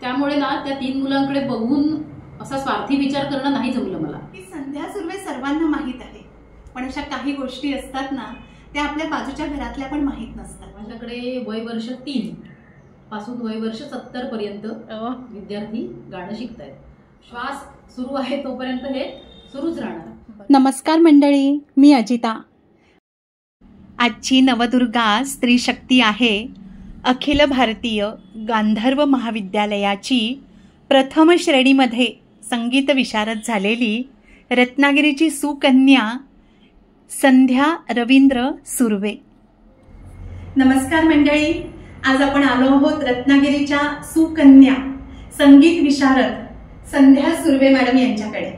त्यामुळे ना त्या 3 मुलांकडे बघून असा स्वार्थी विचार करणं नाही जमलं मला. की संध्या सुर्वे सर्वांना माहीत आहे, पण अशा काही गोष्टी असतात ना त्या आपल्या बाजूच्या घरातल्या पण माहीत नसतात. माझ्याकडे वय वर्ष 3 पासून वय वर्ष 70 पर्यंत विद्यार्थी गाणं शिकतायत. श्वास सुरू आहे तोपर्यंत हे सुरूच राहणार. नमस्कार मंडळी, मी अजिता. आजची नवदुर्गा स्त्री शक्ती आहे अखिल भारतीय गांधर्व महाविद्यालयाची प्रथम श्रेणीमध्ये संगीत विशारद झालेली रत्नागिरीची सुकन्या संध्या रवींद्र सुर्वे. नमस्कार मंडळी, आज आपण आलो आहोत रत्नागिरीच्या सुकन्या संगीत विशारद संध्या सुर्वे मॅडम यांच्याकडे.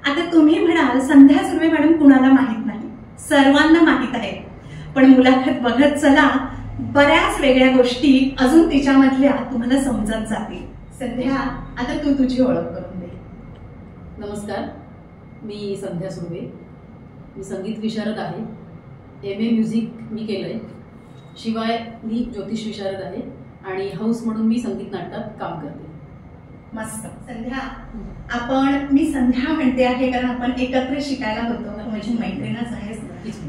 आता तुम्ही म्हणाल संध्या सुर्वे मॅडम कुणाला माहीत नाही, सर्वांना माहीत आहे. पण मुलाखत बघत चला, बऱ्याच वेगळ्या गोष्टी अजून तिच्यामधल्या तुम्हाला समजत जातील. संध्या, आता तू तुझी ओळख करून दे. नमस्कार, मी संध्या सुर्वे. मी संगीत विशारद आहे. MA म्युझिक मी केलंय. शिवाय मी ज्योतिष विशारद आहे आणि हाऊस म्हणून मी संगीत नाटकात काम करते. मस्त. संध्या, मी संध्या म्हणते आहे कारण आपण एकत्र शिकायला होतो. माझी मैत्रीणच आहेस.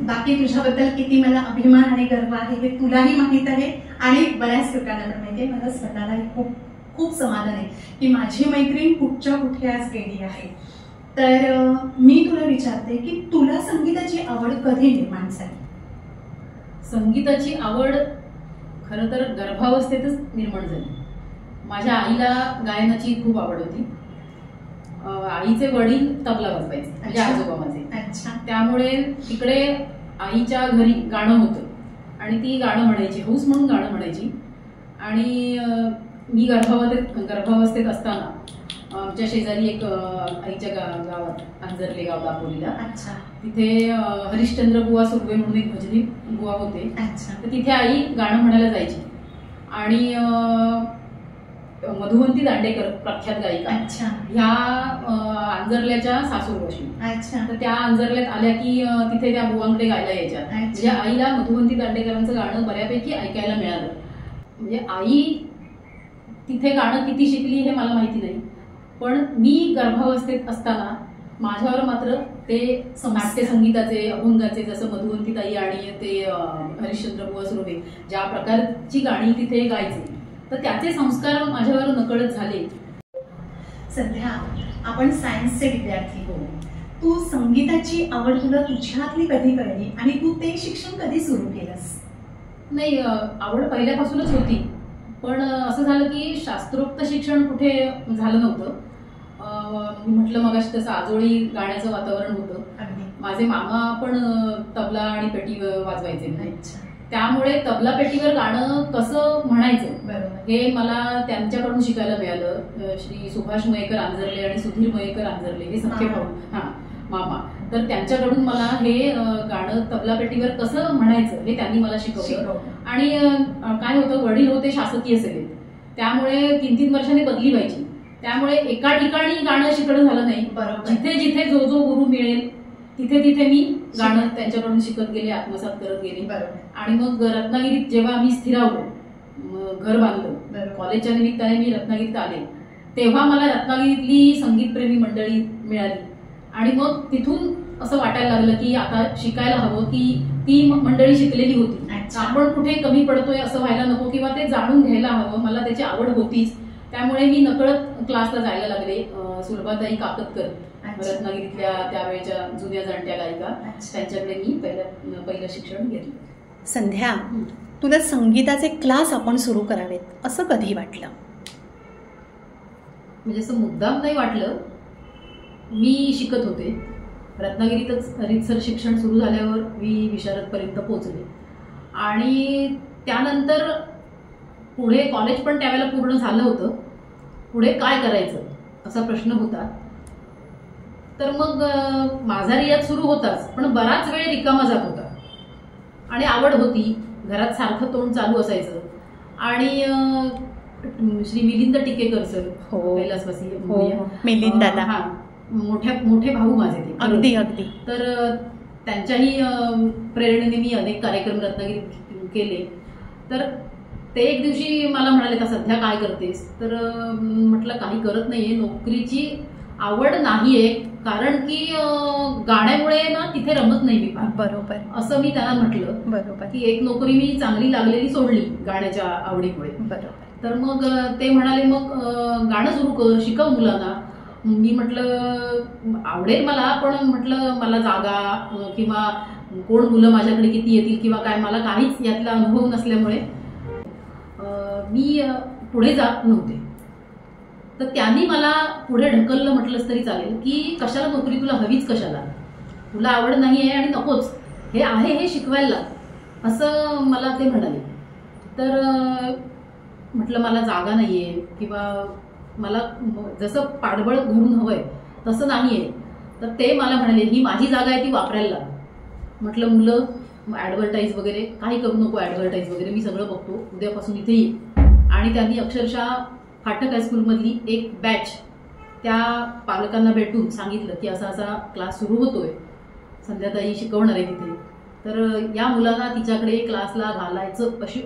बाकी तुझ्याबद्दल किती मला अभिमान आणि गर्व आहे हे तुलाही माहीत आहे आणि बऱ्याच लोकांना पण माहिती आहे. मला स्वतःलाही खूप खूप समाधान आहे की माझी मैत्रीण कुठच्या कुठे आज गेली आहे. तर मी तुला विचारते की तुला संगीताची आवड कधी निर्माण झाली? संगीताची आवड खरं तर गर्भावस्थेतच निर्माण झाली. माझ्या आईला गायनाची खूप आवड होती. आईचे वडील तबला वाजवायचे, म्हणजे आजोबा माझे. त्यामुळे तिकडे आईच्या घरी गाणं होतं आणि ती गाणं म्हणायची, हौस म्हणून गाणं म्हणायची. आणि मी गर्भावस्थेत असताना आमच्या शेजारी एक आईच्या गावात अंजरले गाव दापोलीला, तिथे हरिश्चंद्र बुवा सुर्वे म्हणून एक भजनी बुवा होते. तर तिथे आई गाणं म्हणायला जायची. आणि मधुवंती दांडेकर प्रख्यात गायिका ह्या अंजरल्याच्या सासूरवाशी. तर त्या अंजरल्यात आल्या की तिथे त्या बुवांकडे गायला यायच्या. म्हणजे आईला मधुवंती दांडेकरांचं गाणं बऱ्यापैकी ऐकायला मिळालं. म्हणजे आई तिथे गाणं किती शिकली हे मला माहिती नाही, पण मी गर्भावस्थेत असताना माझ्यावर मात्र ते नाट्य संगीताचे, अभंगाचे, जसं मधुवंती ताई आणि ते हरिश्चंद्र बुवा सुर्वे ज्या प्रकारची गाणी तिथे गायचे, तर त्याचे संस्कार माझ्यावर नकळत झाले. सध्या आपण सायन्सचे विद्यार्थी हो. तू संगीताची आवड तुला तुझ्यातली कधी कळली आणि तू ते शिक्षण कधी सुरू केलंस? नाही, आवड पहिल्यापासूनच होती, पण असं झालं की शास्त्रोक्त शिक्षण कुठे झालं नव्हतं. मी म्हटलं मगाशी तसं आजोळी गाण्याचं वातावरण होतं. माझे मामा पण तबला आणि पेटी वाजवायचे. त्यामुळे तबला पेटीवर गाणं कसं म्हणायचं हे मला त्यांच्याकडून शिकायला मिळालं. श्री सुभाष मयेकर आंजरले आणि सुधीर मयेकर आंजरले हे सख्खे भाऊ मामा, तर त्यांच्याकडून मला हे गाणं तबला पेटीवर कसं म्हणायचं हे त्यांनी मला शिकवलं. आणि काय होतं, वडील होते शासकीय सेवेत, त्यामुळे 3-3 वर्षांनी बदली व्हायची. त्यामुळे एका ठिकाणी गाणं शिकणं झालं नाही. जिथे जिथे जो जो गुरु मिळेल तिथे तिथे मी गाणं त्यांच्याकडून शिकत गेले, आत्मसात करत गेले. आणि मग रत्नागिरीत जेव्हा आम्ही स्थिरावलो, घर बांधलं, कॉलेजच्या निमित्ताने मी रत्नागिरीत आले, तेव्हा मला रत्नागिरीतली संगीतप्रेमी मंडळी मिळाली. आणि मग तिथून असं वाटायला लागलं की आता शिकायला हवं, की ती मंडळी शिकलेली होती, आपण कुठे कमी पडतोय असं व्हायला नको, किंवा ते जाणून घ्यायला हवं. मला त्याची आवड होतीच, त्यामुळे मी नकळत क्लासला जायला लागले. सुलभाताई काकतकर रत्नागिरीतल्या त्यावेळेच्या जुन्या जाणत्या गायिका, त्यांच्याकडे मी पहिलं शिक्षण घेतलं. संध्या, तुला संगीताचे क्लास आपण सुरू करावेत असं कधी वाटलं? म्हणजे असं मुद्दाम नाही वाटलं. मी शिकत होते रत्नागिरीतच. रीतसर शिक्षण सुरू झाल्यावर मी विशारदपर्यंत पोहोचले आणि त्यानंतर पुढे कॉलेज पण त्यावेळेला पूर्ण झालं होतं. पुढे काय करायचं असा प्रश्न होता. तर मग माझा रियाज सुरू होताच, पण बराच वेळ रिकामा जात होता आणि आवड होती. घरात सारखं तोंड चालू असायचं. आणि श्री मिलिंद टिकेकर सर, कैलासवासी मिलिंद दादा, मोठे भाऊ माझे ते. अगदी अगदी. तर त्यांच्याही प्रेरणेने मी अनेक कार्यक्रम रत्नागिरीत केले. तर ते एक दिवशी मला म्हणाले का सध्या काय करतेस, तर म्हटलं काही करत नाहीये, नोकरीची आवड नाहीये, कारण की गाण्यामुळे ना तिथे रमत नाही मी. बरोबर, असं मी त्यांना म्हटलं. बरोबर, की एक नोकरी मी चांगली लागलेली सोडली गाण्याच्या आवडीमुळे. बरोबर. तर मग ते म्हणाले मग गाणं सुरू कर, शिकव मुलांना. मी म्हटलं आवडेल मला, पण म्हटलं मला जागा किंवा कोण मुलं माझ्याकडे किती येतील किंवा काय, मला काहीच यातला अनुभव नसल्यामुळे मी पुढे जात नव्हते. तर त्यांनी मला पुढे ढकललं म्हटलंच तरी चालेल, की कशाला नोकरी तुला हवीच कशाला, तुला आवड नाही आहे आणि नकोच, हे आहे हे शिकवायला लाग, असं मला ते म्हणाले. तर म्हटलं मला जागा नाही आहे किंवा मला जसं पाठबळ घरून हवं आहे तसं नाही आहे. तर ते मला म्हणाले ही माझी जागा आहे, ती वापरायला लाग. म्हटलं मुलं ॲडव्हर्टाईज वगैरे काही करू नको, ॲडव्हर्टाईज वगैरे मी सगळं बघतो, उद्यापासून इथे ये. आणि त्यांनी अक्षरशः फाटक हायस्कूलमधली एक बॅच त्या पालकांना भेटून सांगितलं की असा असा क्लास सुरू होतोय, संध्याताई शिकवणार आहे तिथे, तर या मुलांना तिच्याकडे क्लासला घालायचं अशी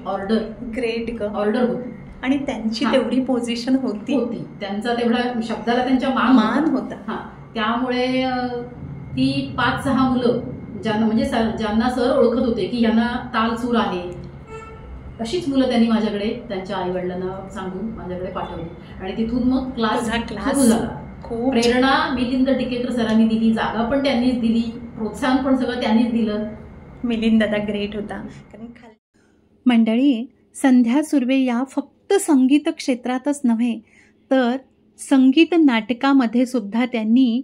ग्रेट ऑर्डर होती. आणि त्यांची तेवढी पोझिशन होती, त्यांचा तेवढा शब्दाला त्यांच्या मान होता. हा, त्यामुळे ती 5-6 मुलं ज्यांना म्हणजे ज्यांना सर ओळखत होते की यांना ताल सूर आहे, अशीच मुलं त्यांनी माझ्याकडे त्यांच्या आई वडिलांना सांगून माझ्याकडे पाठवली. आणि तिथून मग क्लास सुरू झाला. प्रेरणा मिलिंद टिकेकर सरांनी दिली, जागा पण त्यांनीच दिली, प्रोत्साहन पण सगळं त्यांनीच दिलं. मिलिंद दादा ग्रेट होता. कारण मंडळी, संध्या सुर्वे या फक्त संगीत क्षेत्रातच नव्हे तर संगीत नाटकामध्ये सुद्धा त्यांनी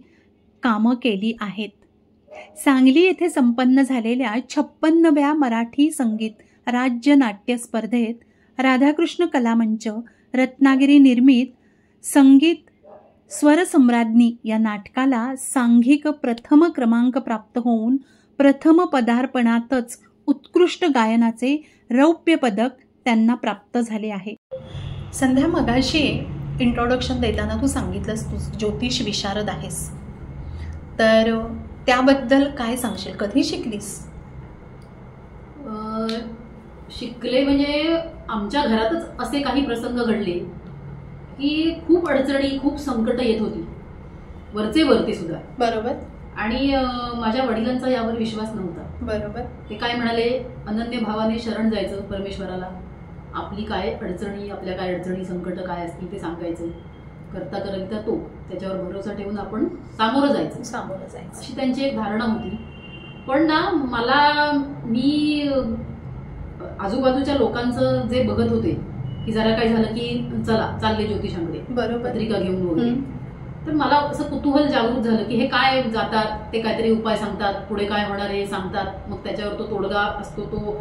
कामं केली आहेत. सांगली येथे संपन्न झालेल्या 56व्या मराठी संगीत राज्य नाट्य स्पर्धेत राधाकृष्ण कलामंच रत्नागिरी निर्मित संगीत स्वरसम्राज्ञी या नाटकाला सांघिक प्रथम क्रमांक प्राप्त होऊन प्रथम पदार्पणातच उत्कृष्ट गायनाचे रौप्य पदक त्यांना प्राप्त झाले आहे. संध्या, मगाशी इंट्रोडक्शन देताना तू सांगितलंस तू ज्योतिष विशारद आहेस, तर त्याबद्दल काय सांगशील? कधी शिकलीस? शिकले म्हणजे आमच्या घरातच असे काही प्रसंग घडले की खूप अडचणी, खूप संकट येत होती, वरचे वरती सुद्धा. बरोबर. आणि माझ्या वडिलांचा यावर विश्वास नव्हता. बरोबर. ते काय म्हणाले, अनन्य भावाने शरण जायचं परमेश्वराला, आपली काय अडचणी, आपल्या काय अडचणी संकट काय असतील ते सांगायचं, करता करता तो त्याच्यावर भरोसा ठेवून आपण सामोरं जायचं, अशी त्यांची एक धारणा होती. पण ना मला, मी आजूबाजूच्या लोकांचं जे बघत होते की जरा काय झालं की चला चालले ज्योतिषांकडे, बरोबर, पत्रिका घेऊन वगैरे, तर मला असं कुतूहल जागृत झालं की हे काय जातात, ते काहीतरी उपाय सांगतात, पुढे काय होणार आहे सांगतात, मग त्याच्यावर तो तोडगा असतो तो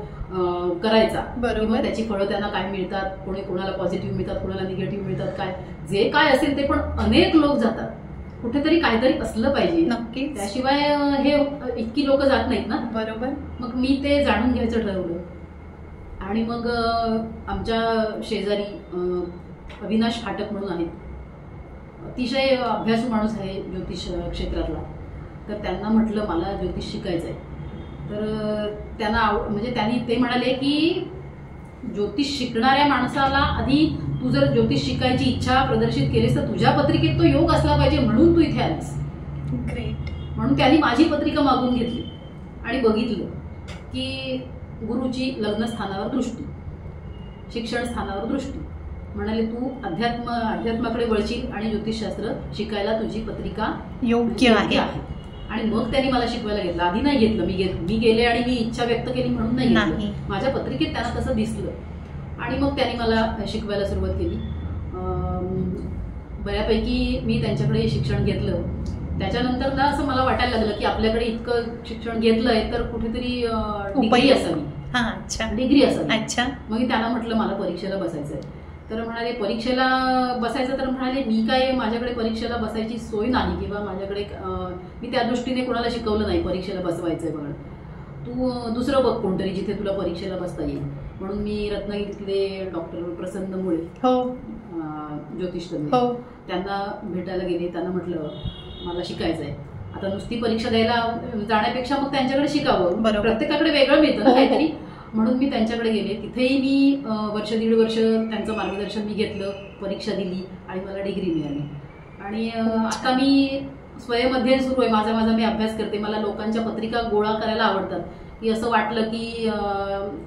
करायचा, बरोबर, त्याची फळं त्यांना काय मिळतात, कोणी कोणाला पॉझिटिव्ह मिळतात, कोणाला निगेटिव्ह मिळतात, काय जे काय असेल ते. पण अनेक लोक जातात, कुठेतरी काहीतरी असलं पाहिजे, नक्की, त्याशिवाय हे इतकी लोक जात नाहीत ना, बरोबर. मग मी ते जाणून घ्यायचं ठरवलं. आणि मग आमच्या शेजारी अविनाश फाटक म्हणून आहेत, अतिशय अभ्यासू माणूस आहे ज्योतिष क्षेत्रातला, तर त्यांना म्हटलं मला ज्योतिष शिकायचं आहे. तर त्यांना म्हणजे त्यांनी ते म्हणाले की ज्योतिष शिकणाऱ्या माणसाला आधी तू जर ज्योतिष शिकायची इच्छा प्रदर्शित केलीस तर तुझ्या पत्रिकेत तो योग असला पाहिजे, म्हणून तू इथे आलीस. ग्रेट. म्हणून त्यांनी माझी पत्रिका मागून घेतली आणि बघितलं की गुरुची लग्न स्थानावर दृष्टी, शिक्षण स्थानावर दृष्टी, म्हणाले तू अध्यात्माकडे वळशील आणि ज्योतिषशास्त्र शिकायला तुझी पत्रिका योग्य आहे. आणि मग त्यांनी मला शिकवायला घेतलं. आधी नाही घेतलं, मी गेले आणि मी इच्छा व्यक्त केली म्हणून नाही घेतलं, माझ्या पत्रिकेत त्यांना तसं दिसलं. आणि मग त्यांनी मला शिकवायला सुरुवात केली. बऱ्यापैकी मी त्यांच्याकडे शिक्षण घेतलं. त्याच्यानंतर ना असं मला वाटायला लागलं की आपल्याकडे इतकं शिक्षण घेतलंय तर कुठेतरी डिग्री असावी. डिग्री असावी. अच्छा. मग त्यांना म्हटलं मला परीक्षेला बसायचंय. तर म्हणाले परीक्षेला बसायचं, तर म्हणाले मी काय, माझ्याकडे परीक्षेला बसायची सोय नाही किंवा माझ्याकडे मी त्या दृष्टीने कोणाला शिकवलं नाही परीक्षेला बसवायचंय बघ, तू दुसरं बघ कोणतरी जिथे तुला परीक्षेला बसता येईल. म्हणून मी रत्नागिरीतले डॉक्टर प्रसन्न मुळे, ज्योतिष तज्ञ, त्यांना भेटायला गेले. त्यांना म्हटलं मला शिकायचंय, आता नुसती परीक्षा द्यायला जाण्यापेक्षा मग त्यांच्याकडे शिकावं, प्रत्येकाकडे वेगळं मिळतं ना काहीतरी. म्हणून मी त्यांच्याकडे गेले. तिथेही मी वर्ष दीड वर्ष त्यांचं मार्गदर्शन मी घेतलं, परीक्षा दिली आणि मला डिग्री मिळाली. आणि आता मी स्वयंअध्ययन सुरू आहे, माझा मी अभ्यास करते. मला लोकांच्या पत्रिका गोळा करायला आवडतात, की असं वाटलं की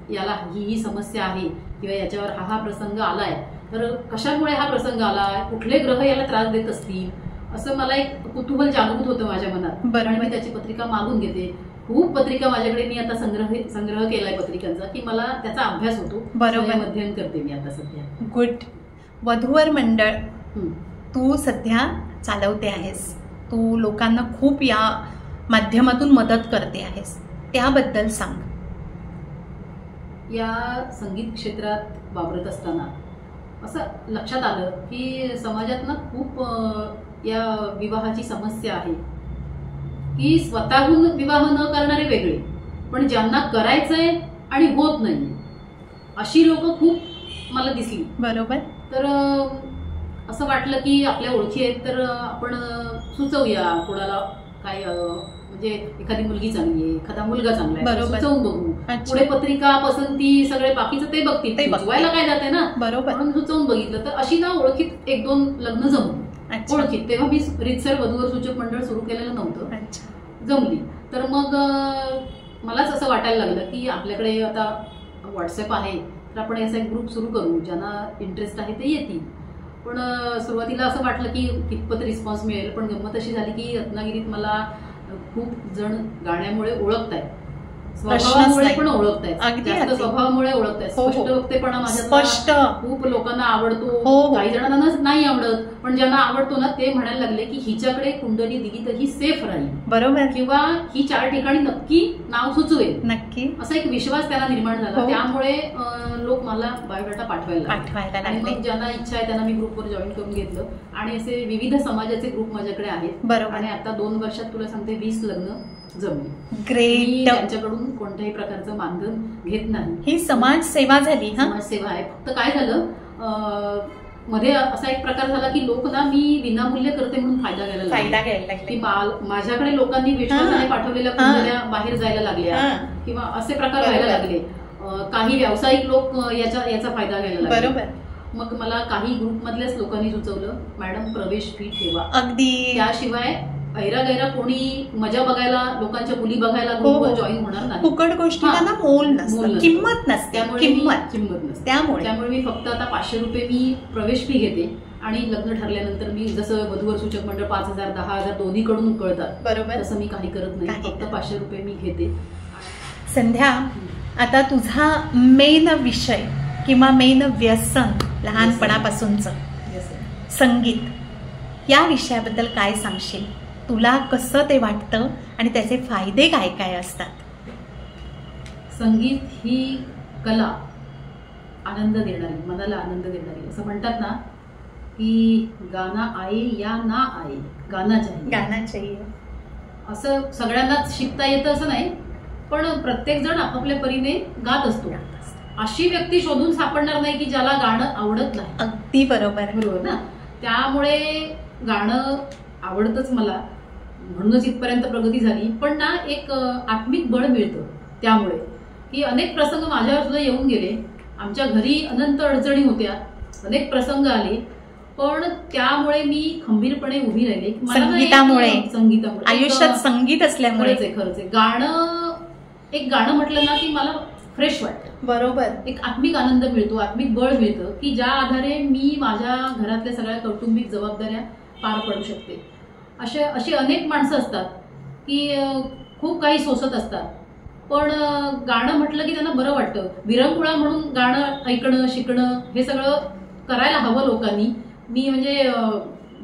याला ही समस्या आहे किंवा याच्यावर हा प्रसंग आलाय, तर कशामुळे हा प्रसंग आला, कुठले ग्रह याला त्रास देत असतील, असं मला एक कुतूहल जागृत होतं माझ्या मनात. आणि मी त्याची पत्रिका मागून घेते. खूप पत्रिका माझ्याकडे, मी आता संग्रह केलाय पत्रिकांचा, की मला त्याचा अभ्यास होतो. बरोबर, अध्ययन करते मी आता सध्या. गुड. वधूवर मंडळ तू सध्या चालवते आहेस, तू लोकांना खूप या माध्यमातून मदत करते आहेस, त्याबद्दल सांग. या संगीत क्षेत्रात वावरत असताना असं लक्षात आलं की समाजात ना खूप या विवाहाची समस्या आहे, की स्वतःहून विवाह न करणारे वेगळे, पण ज्यांना करायचंय आणि होत नाही अशी लोक खूप मला दिसली. बरोबर. तर असं वाटलं की आपल्या ओळखी आहेत, तर आपण सुचवूया कोणाला, काय म्हणजे एखादी मुलगी चांगली आहे, एखादा मुलगा चांगला आहे, सुचवून बघू. पुढे पत्रिका पसंती सगळे बाकीचं ते बघतील, सुचवायला काय जाते ना. बरोबर. म्हणून सुचवून बघितलं, तर अशी ना ओळखीत एक दोन लग्न जमली. ओळखीत तेव्हा मी रीतसर वधूवर सूचक मंडळ सुरू केलेलं नव्हतं, जमली. तर मग मलाच असं वाटायला लागलं की आपल्याकडे आता व्हॉट्सअप आहे, तर आपण असा एक ग्रुप सुरू करू, ज्यांना इंटरेस्ट आहे ते येतील. पण सुरुवातीला असं वाटलं की कितपत रिस्पॉन्स मिळेल, पण गंमत अशी झाली की रत्नागिरीत मला खूप जण गाण्यामुळे ओळखतायत, स्वभावामुळे पण ओळखतायत, जास्त स्वभावामुळे ओळखतायत. स्पष्ट वक्तेपणा माझ्या खूप लोकांना आवडतो, काही जणांना नाही आवडत, पण ज्यांना आवडतो ना ते म्हणायला लागले की हिच्याकडे कुंडली दिली तर ही सेफ राहील. बरोबर. किंवा ही 4 ठिकाणी नक्की नाव सुचवेल, नक्की, असा एक विश्वास त्यांना निर्माण झाला. त्यामुळे लोक मला बायोडाटा पाठवायला आणि मग ज्यांना इच्छा आहे त्यांना मी ग्रुपवर जॉईन करून घेतलं. आणि असे विविध समाजाचे ग्रुप माझ्याकडे आहेत. बरोबर. आणि आता 2 वर्षात तुला सांगते 20 लग्न जमली. ग्रेट. त्यांच्याकडून कोणत्याही प्रकारचं मानधन घेत नाही. ही समाज सेवा झाली. समाजसेवा आहे. फक्त काय झालं, मध्ये असा एक प्रकार झाला की लोक ना मी विनामूल्य करते म्हणून फायदा घ्यायला लागले, की माझ्याकडे लोकांनी विश्वासाने पाठवलेल्या कुंडल्या बाहेर जायला लागल्या किंवा असे प्रकार व्हायला लागले. काही व्यावसायिक लोक याचा फायदा घ्यायला लागले. बरोबर. मग मला काही ग्रुपमधल्याच लोकांनी सुचवलं, मॅडम प्रवेश फी ठेवा. अगदी. त्याशिवाय गैरा कोणी मजा बघायला, लोकांच्या मुली बघायला ग्रुपवर जॉईन होणार नाही. फुकट गोष्टीला मोल नसतं, किंमत नसते, किंमत नसते. त्यामुळे मी फक्त आता 500 रुपये मी प्रवेश फी घेते. आणि लग्न ठरल्यानंतर मी जसं वधूवर सूचक मंडळ 5,000 10,000 दोन्हीकडून कळतात, बरोबर, तसं मी काही करत नाही. फक्त 500 रुपये मी घेते. संध्या, आता तुझा मेन विषय किंवा मेन व्यसन लहानपणापासूनचं संगीत, या विषयाबद्दल काय सांगशील? तुला कसं ते वाटतं आणि त्याचे फायदे काय काय असतात? संगीत ही कला आनंद देणारी, मनाला आनंद देणारी. असं म्हणतात ना की गाना आये या ना आये, गाना चाहिए. असं सगळ्यांनाच शिकता येतं असं नाही, पण प्रत्येक जण आपापल्या परीने गात असतो. अशी व्यक्ती शोधून सापडणार नाही की ज्याला गाणं आवडत नाही. अगदी बरोबर. बरोबर ना. त्यामुळे गाणं आवडतंच मला, म्हणूनच इथपर्यंत प्रगती झाली. पण ना एक आत्मिक बळ मिळतं त्यामुळे, की अनेक प्रसंग माझ्यावर सुद्धा येऊन गेले. आमच्या घरी अनंत अडचणी होत्या, अनेक प्रसंग आले, पण त्यामुळे मी खंबीरपणे उभी राहिले. संगीतामुळे आयुष्यात संगीत असल्यामुळे. खरंच एक गाणं म्हटलं ना की मला फ्रेश वाटतं. बरोबर. एक आत्मिक आनंद मिळतो, आत्मिक बळ मिळतं, की ज्या आधारे मी माझ्या घरातल्या सगळ्या कौटुंबिक जबाबदाऱ्या पार पडू शकते. अशी अनेक माणसं असतात की खूप काही सोसत असतात, पण गाणं म्हटलं की त्यांना बरं वाटतं. विरंगुळा म्हणून गाणं ऐकणं, शिकणं हे सगळं करायला हवं लोकांनी. मी म्हणजे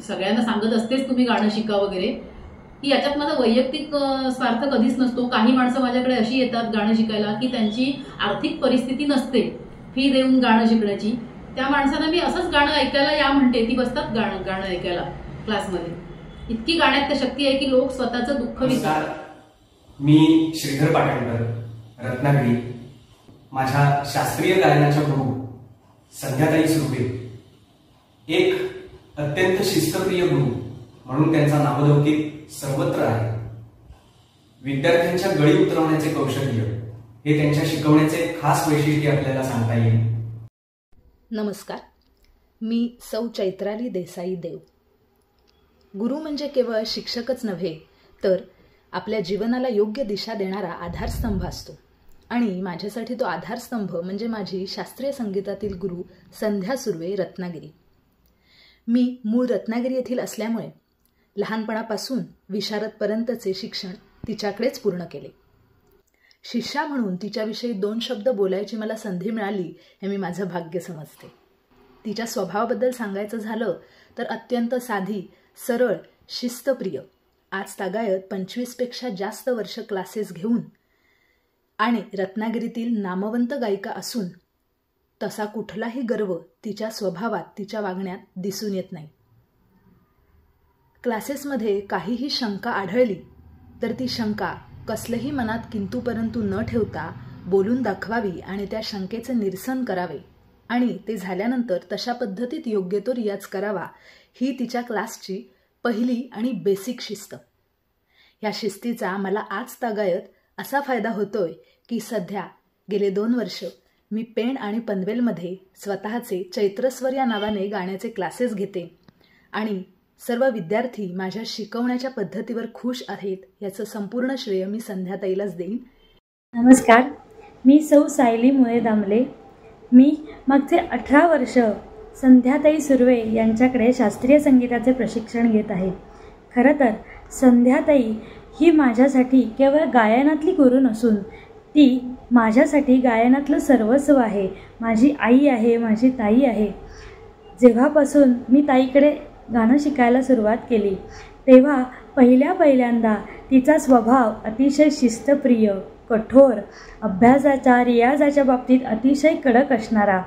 सगळ्यांना सांगत असतेच तुम्ही गाणं शिका वगैरे, की याच्यात माझा वैयक्तिक स्वार्थ कधीच नसतो. काही माणसं माझ्याकडे अशी येतात गाणं शिकायला की त्यांची आर्थिक परिस्थिती नसते फी देऊन गाणं शिकण्याची. त्या माणसांना मी असंच गाणं ऐकायला या म्हणते, ती बसतात गाणं ऐकायला क्लासमध्ये. इतकी गाण्यात शक्ती आहे की लोक स्वतःचं दुःख विसरतात. मी श्रीधर पाटणकर, रत्नागिरी. माझ्या शास्त्रीय गायनाच्या गुरु संध्याताई सुर्वे एक अत्यंत शिस्तप्रिय गुरु म्हणून त्यांचा नामलौकिक सर्वत्र आहे. विद्यार्थ्यांच्या गळी उतरवण्याचे कौशल्य हे त्यांच्या शिकवण्याचे खास वैशिष्ट्य आपल्याला सांगता येईल. नमस्कार, मी सौ चैत्राली देसाई देव. गुरु म्हणजे केवळ शिक्षकच नव्हे, तर आपल्या जीवनाला योग्य दिशा देणारा आधारस्तंभ असतो. आणि माझ्यासाठी तो आधारस्तंभ म्हणजे माझी शास्त्रीय संगीतातील गुरु संध्या सुर्वे रत्नागिरी. मी मूळ रत्नागिरी येथील असल्यामुळे लहानपणापासून विशारदपर्यंतचे शिक्षण तिच्याकडेच पूर्ण केले. शिष्या म्हणून तिच्याविषयी 2 शब्द बोलायची मला संधी मिळाली हे मी माझं भाग्य समजते. तिच्या स्वभावाबद्दल सांगायचं झालं तर अत्यंत साधी, सरळ, शिस्तप्रिय, आज तागायत 25पेक्षा जास्त वर्ष क्लासेस घेऊन आणि रत्नागिरीतील नामवंत गायिका असून तसा कुठलाही गर्व तिच्या स्वभावात, तिच्या वागण्यात दिसून येत नाही. क्लासेसमध्ये काहीही शंका आढळली तर ती शंका कसलंही मनात किंतु परंतु न ठेवता बोलून दाखवावी आणि त्या शंकेचे निरसन करावे आणि ते झाल्यानंतर तशा पद्धतीत योग्य तो रियाज करावा, ही तिच्या क्लासची पहिली आणि बेसिक शिस्त. या शिस्तीचा मला आज तागायत असा फायदा होतोय की सध्या गेले 2 वर्ष मी पेण आणि पनवेलमध्ये स्वतःचे चैत्रस्वर या नावाने गाण्याचे क्लासेस घेते आणि सर्व विद्यार्थी माझ्या शिकवण्याच्या पद्धतीवर खुश आहेत. याचं संपूर्ण श्रेय मी संध्याताईलाच देईन. नमस्कार, मी सौ सायली मुळे दामले. मी मागचे 18 वर्ष संध्याताई सुर्वे यांच्याकडे शास्त्रीय संगीताचे प्रशिक्षण घेत आहे. खरं तर संध्याताई ही माझ्यासाठी केवळ गायनातली गुरु नसून ती माझ्यासाठी गायनातलं सर्वस्व आहे. माझी आई आहे, माझी ताई आहे. जेव्हापासून मी ताईकडे गाणं शिकायला सुरुवात केली तेव्हा पहिल्यांदा तिचा स्वभाव अतिशय शिस्तप्रिय, कठोर, अभ्यासाच्या, रियाजाच्या बाबतीत अतिशय कडक असणारा.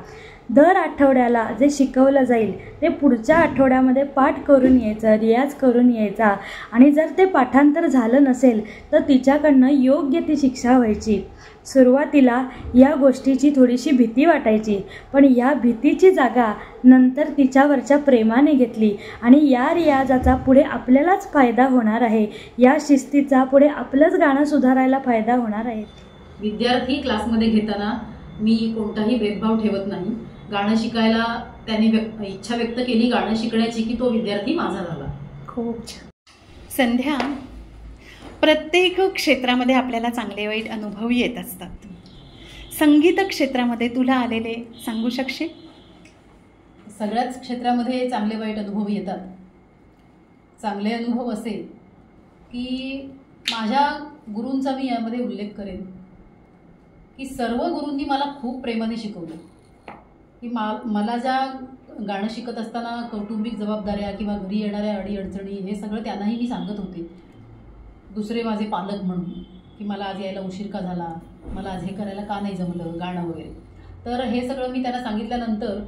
दर आठवड्याला जे शिकवलं जाईल ते पुढच्या आठवड्यामध्ये पाठ करून यायचं, रियाज करून यायचा आणि जर ते पाठांतर झालं नसेल तर तिच्याकडनं योग्य ती शिक्षा व्हायची. सुरुवातीला या गोष्टीची थोडीशी भीती वाटायची, पण या भीतीची जागा नंतर तिच्यावरच्या प्रेमाने घेतली आणि या रियाजाचा पुढे आपल्यालाच फायदा होणार आहे. या शिस्तीचा पुढे आपलंच गाणं सुधारायला फायदा होणार आहे. विद्यार्थी क्लासमध्ये घेताना मी कोणताही भेदभाव ठेवत नाही. गाणं शिकायला त्यांनी इच्छा व्यक्त केली गाणं शिकण्याची की तो विद्यार्थी माझा झाला. खूप छान. संध्या, प्रत्येक क्षेत्रामध्ये आपल्याला चांगले वाईट अनुभव येत असतात. संगीत क्षेत्रामध्ये तुला आलेले सांगू शकशील? सगळ्याच क्षेत्रामध्ये चांगले वाईट अनुभव येतात. चांगले अनुभव असे की माझ्या गुरूंचा मी यामध्ये उल्लेख करेन की सर्व गुरूंनी मला खूप प्रेमाने शिकवलं. की मला ज्या गाणं शिकत असताना कौटुंबिक जबाबदाऱ्या किंवा घरी येणाऱ्या अडीअडचणी हे सगळं त्यांनाही मी सांगत होते. दुसरे माझे पालक म्हणून की मला आज यायला उशीर का झाला, मला आज हे करायला का नाही जमलं गाणं वगैरे. तर हे सगळं मी त्यांना सांगितल्यानंतर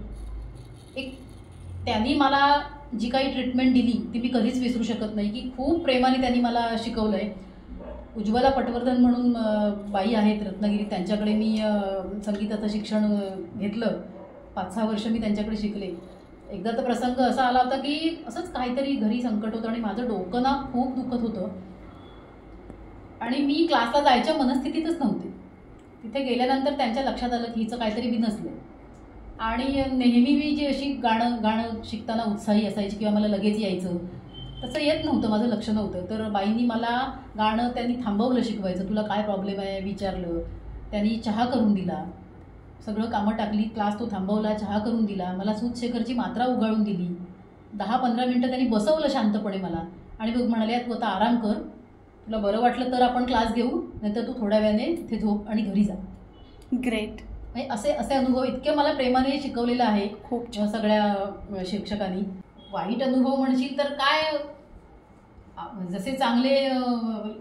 त्यांनी मला जी काही ट्रीटमेंट दिली ती मी कधीच विसरू शकत नाही. की खूप प्रेमाने त्यांनी मला शिकवलं आहे. उज्ज्वला पटवर्धन म्हणून बाई आहेत रत्नागिरी, त्यांच्याकडे मी संगीताचं शिक्षण घेतलं. 5-6 वर्ष मी त्यांच्याकडे शिकले. एकदा तर प्रसंग असा आला होता की असंच काहीतरी घरी संकट होतं आणि माझं डोकं ना खूप दुखत होतं आणि मी क्लासला जायच्या मनस्थितीतच नव्हते. तिथे गेल्यानंतर त्यांच्या लक्षात आलं की हिचं काहीतरी बिनसलं आणि नेहमी मी जी अशी गाणं शिकताना उत्साही असायची किंवा मला लगेच यायचं तसं येत नव्हतं, माझं लक्ष नव्हतं. तर बाईंनी मला गाणं त्यांनी थांबवलं शिकवायचं. तुला काय प्रॉब्लेम आहे विचारलं. त्यांनी चहा करून दिला, सगळं कामं टाकली, क्लास तो थांबवला, चहा करून दिला, मला सूतशेखरची मात्रा उगाळून दिली. 10-15 मिनटं त्यांनी बसवलं शांतपणे मला आणि मग म्हणाले तू आता आराम कर, तुला बरं वाटलं तर आपण क्लास घेऊ, नाहीतर तू थोड्या वेळाने तिथे झोप आणि घरी जा. ग्रेट. असे अनुभव इतके मला प्रेमाने शिकवलेलं आहे खूप सगळ्या शिक्षकांनी. वाईट अनुभव म्हणशील तर काय, जसे चांगले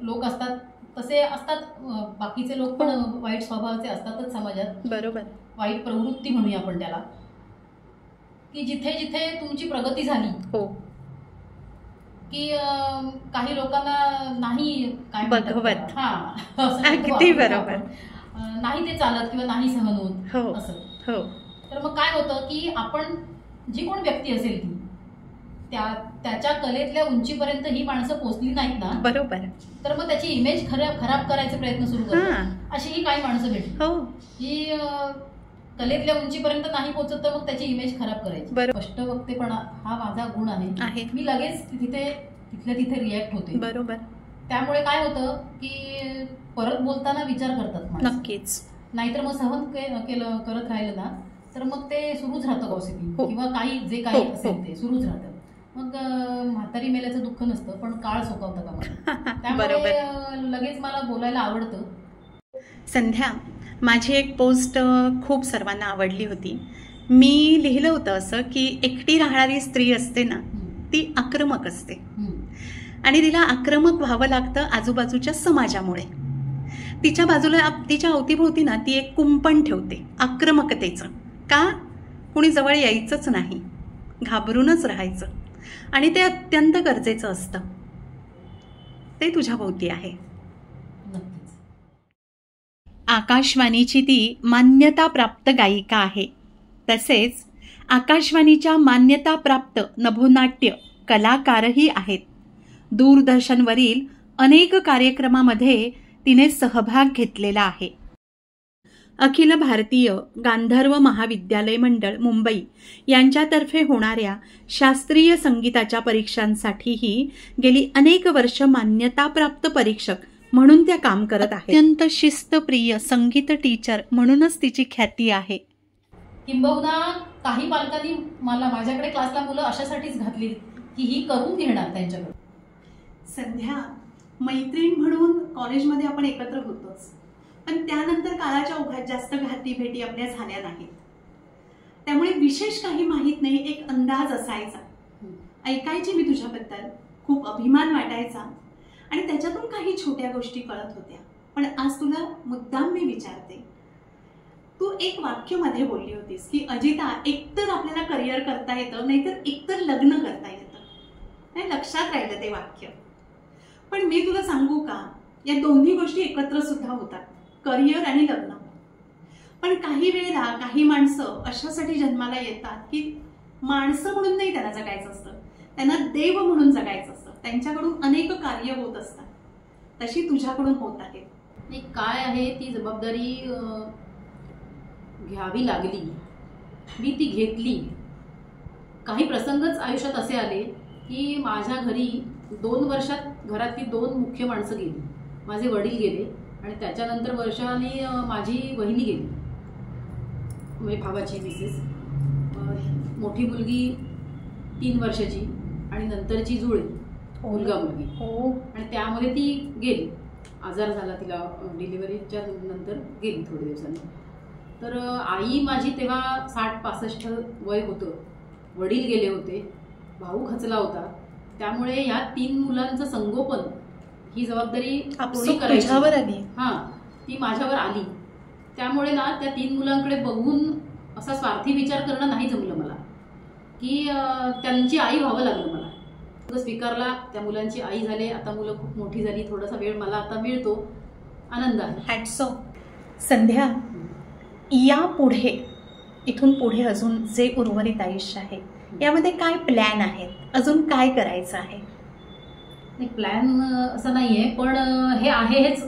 लोक असतात तसे असतात बाकीचे लोक पण वाईट स्वभावाचे असतातच समाजात. बरोबर. वाईट प्रवृत्ती म्हणूया आपण त्याला, की जिथे जिथे तुमची प्रगती झाली हो की काही लोकांना नाही काय बघवत. अगदी बरोबर. नाही ते चालत किंवा नाही सहन होत असं. हो. तर मग काय होतं की आपण जी कोण व्यक्ती असेल ती त्याच्या कलेतल्या उंचीपर्यंत ही माणसं पोहोचली नाहीत ना, बरोबर, तर मग त्याची इमेज खराब करायचे प्रयत्न सुरू करतात. अशी ही काही माणसं भेटली हो, की कलेतल्या उंचीपर्यंत नाही पोहोचत तर मग त्याची इमेज खराब करायची. स्पष्ट वक्तेपणा हा माझा गुण आहे. मी लगेच तिथल्या तिथे रिॲक्ट होते. बरोबर. त्यामुळे काय होतं की परत बोलताना विचार करतात नक्कीच. नाहीतर मग सहन करत राहिलं ना तर मग ते सुरूच राहतं गॉसिपिंग किंवा काही जे काही असेल ते सुरूच राहतं. मग म्हातारी मेल्याचं दुःख नसतं पण काळ सोकावतं का मला. त्यामुळे लगेच मला बोलायला आवडतं. संध्या, माझी एक पोस्ट खूप सर्वांना आवडली होती. मी लिहिलं होतं असं की एकटी राहणारी स्त्री असते ना ती आक्रमक असते आणि तिला आक्रमक व्हावं लागतं आजूबाजूच्या समाजामुळे. तिच्या बाजूला तिच्या अवतीभोवती ना ती एक कुंपण ठेवते आक्रमकतेचं. का? कुणी जवळ यायचंच नाही, घाबरूनच राहायचं आणि ते अत्यंत गरजेचं असतं. ते तुझ्या भोवती आहे. आकाशवाणीची ती मान्यताप्राप्त गायिका आहे. तसेच आकाशवाणीच्या मान्यताप्राप्त नभोनाट्य कलाकारही आहेत. दूरदर्शनवरील अनेक कार्यक्रमामध्ये तिने सहभाग घेतलेला आहे. अखिल भारतीय गांधर्व महाविद्यालय मंडळ मुंबई यांच्यातर्फे होणाऱ्या शास्त्रीय संगीताच्या परीक्षांसाठीही गेली अनेक वर्ष मान्यताप्राप्त परीक्षक म्हणून त्या काम करत आहेत. अत्यंत शिस्तप्रिय संगीत टीचर म्हणूनच तिची ख्याती आहे. किंबहुना काही पालकांनी माझ्याकडे क्लासला मुलं अशासाठीच घातली की ही करून घेणार त्यांच्याकडे. संध्या, मैत्रीण म्हणून कॉलेजमध्ये आपण एकत्र होतोच, पण त्यानंतर काळाच्या ओघात जास्त घाती भेटी आपल्या झाल्या नाहीत. त्यामुळे विशेष काही माहीत नाही, एक अंदाज असायचा. ऐकायची मी तुझ्याबद्दल, खूप अभिमान वाटायचा आणि त्याच्यातून काही छोट्या गोष्टी कळत होत्या. पण आज तुला मुद्दाम मी विचारते. तू एक वाक्य मध्ये बोलली होतीस की अजिता, एकतर आपल्याला करिअर करता येतं नाहीतर एकतर लग्न करता येतं. नाही, लक्षात राहिलं ते वाक्य. पण मी तुला सांगू का, या दोन्ही गोष्टी एकत्र सुद्धा होतात, करिअर आणि लग्न. पण काही वेळेला काही माणसं अशासाठी जन्माला येतात की माणसं म्हणून नाही त्यांना जगायचं असतं, त्यांना देव म्हणून जगायचं असतं. त्यांच्याकडून अनेक कार्य होत असतात. तशी तुझ्याकडून होत आहे. काय आहे ती जबाबदारी घ्यावी लागली, मी ती घेतली. काही प्रसंगच आयुष्यात असे आले की माझ्या घरी 2 वर्षात घरातली 2 मुख्य माणसं गेली. माझे वडील गेले आणि त्याच्यानंतर वर्षाने माझी वहिनी गेली, माझी भावाची मिसेस. मोठी मुलगी 3 वर्षाची आणि नंतरची जुळी मुलगा मुलगी. आणि त्यामध्ये ती गेली, आजार झाला तिला, डिलिव्हरीच्या नंतर गेली थोड्या दिवसांनी. तर आई माझी तेव्हा 60-65 वय होतं, वडील गेले होते, भाऊ खचला होता. त्यामुळे ह्या 3 मुलांचं संगोपन ही जबाबदारी कोणी करायची आली. ती माझ्यावर आली. त्यामुळे ना त्या 3 मुलांकडे बघून असा स्वार्थी विचार करणं नाही जमलं मला की त्यांची आई व्हावं लागलं मला. स्वीकारला, त्या मुलांची आई झाले. आता मुलं खूप मोठी झाली, थोडासा वेळ मला आता मिळतो, आनंद आहे. Hats off. संध्या, या पुढे, इथून पुढे अजून जे उर्वरित आयुष्य आहे यामध्ये काय प्लॅन आहेत, अजून काय करायचं आहे? प्लॅन असं नाहीये, पण हे आहे हेच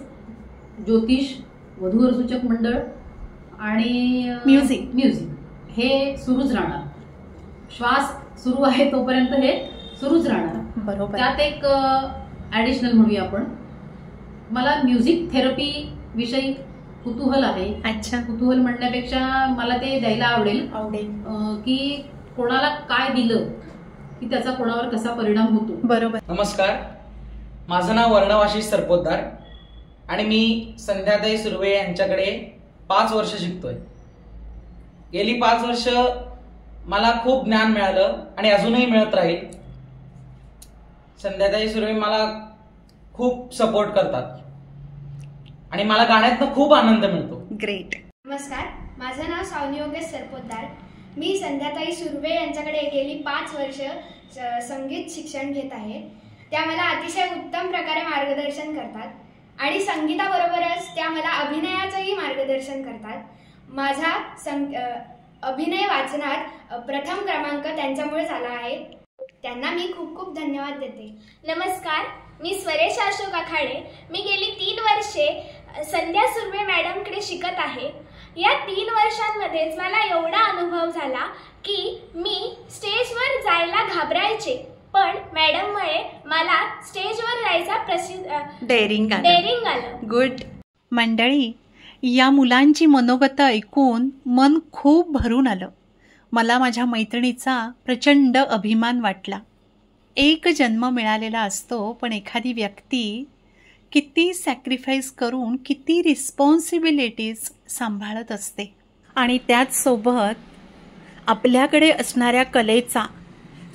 ज्योतिष, वधूवरसूचक मंडळ आणि म्युझिक हे सुरूच राहणार. श्वास सुरू आहे तोपर्यंत हे सुरूच राहणार. बरोबर. त्यात एक ॲडिशनल म्हणूया आपण, मला म्युझिक थेरपी विषयी कुतूहल आहे. अच्छा. कुतूहल म्हणण्यापेक्षा मला ते द्यायला आवडेल की कोणाला काय दिलं की त्याचा कोणावर कसा परिणाम होतो. बरोबर. नमस्कार, माझं नाव वर्णवाशिष सरपोतदार आणि मी संध्याताई सुर्वे यांच्याकडे 5 वर्ष शिकतोय. गेली 5 वर्ष मला खूप ज्ञान मिळालं आणि अजूनही मिळत राहील. संध्याताई सुर्वे मला खूप सपोर्ट करतात आणि मला गाण्यातनं खूप आनंद मिळतो. ग्रेट. नमस्कार, माझं नाव सावनी योगेश सरपोतदार. मी संध्याताई सुर्वे यांच्याकडे गेली 5 वर्ष संगीत शिक्षण घेत आहे. त्या मला अतिशय उत्तम प्रकारे मार्गदर्शन करतात आणि संगीताबरोबरच त्या मला अभिनयाचंही मार्गदर्शन करतात. माझा अभिनय वाचनात प्रथम क्रमांक त्यांच्यामुळेच आला आहे. त्यांना मी खूप खूप धन्यवाद देते. नमस्कार, मी स्वरेश अशोक आखाडे. मी गेली 3 वर्षे संध्या सुर्वे मॅडमकडे शिकत आहे. या 3 वर्षांमध्येच मला एवढा अनुभव झाला की मी स्टेजवर जायला घाबरायचे, पण मॅडममुळे मला स्टेजवर जायचा डेअरिंग आलं. गुड. मंडळी, या मुलांची मनोगत ऐकून मन खूप भरून आलं. मला माझ्या मैत्रिणीचा प्रचंड अभिमान वाटला. एक जन्म मिळालेला असतो, पण एखादी व्यक्ती किती सॅक्रिफाईस करून किती रिस्पॉन्सिबिलिटीज सांभाळत असते आणि त्याचसोबत आपल्याकडे असणाऱ्या कलेचा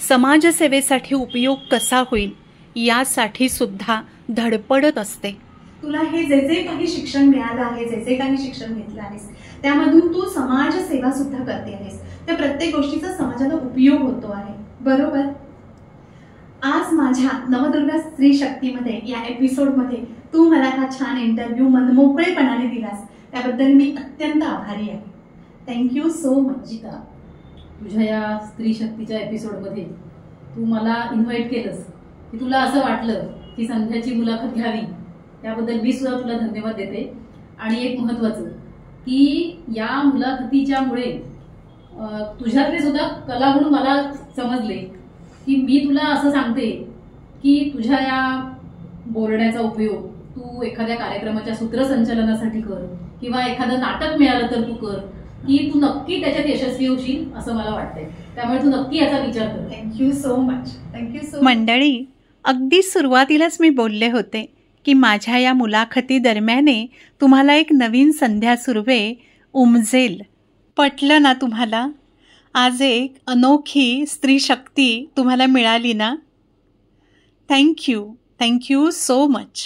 समाजसेवेसाठी उपयोग कसा होईल यासाठी सुद्धा धडपडत असते. तुला हे जे जे काही शिक्षण मिळालं आहे, जे जे काही शिक्षण घेतलं आहेस, त्यामधून तू समाजसेवा सुद्धा करते आहेस. त्या प्रत्येक गोष्टीचा समाजाला उपयोग होतो आहे, बरोबर? आज माझ्या नवदुर्गा स्त्री शक्तीमध्ये या एपिसोडमध्ये तू मला हा छान इंटरव्ह्यू मनमोकळेपणाने दिलास, त्याबद्दल मी अत्यंत आभारी आहे. Thank you so much. अजिता, तुझ्या या स्त्री शक्तीच्या एपिसोडमध्ये तू मला इन्व्हाइट केलंस की तुला असं वाटलं की संध्याची मुलाखत घ्यावी, त्याबद्दल मी सुद्धा तुला धन्यवाद देते. आणि एक महत्त्वाचं की या मुलाखतीच्यामुळे तुझ्यातले सुद्धा कलागुण मला समजले की मी तुला असं सांगते की तुझ्या या बोलण्याचा उपयोग तू एखाद्या कार्यक्रमाच्या सूत्रसंचालनासाठी कर किंवा एखादं नाटक मिळालं तर तू कर, की तू नक्की त्याच्यात यशस्वी होशील असं मला वाटतंय. त्यामुळे तू नक्की याचा विचार कर. Thank you so much. Thank you so. मंडळी, अगदी सुरुवातीलाच मी बोलले होते की माझ्या या मुलाखती दरम्याने तुम्हाला एक नवीन संध्या सुर्वे उमजेल. पटलं ना तुम्हाला? आज एक अनोखी स्त्री शक्ती तुम्हाला मिळाली ना? Thank you so much.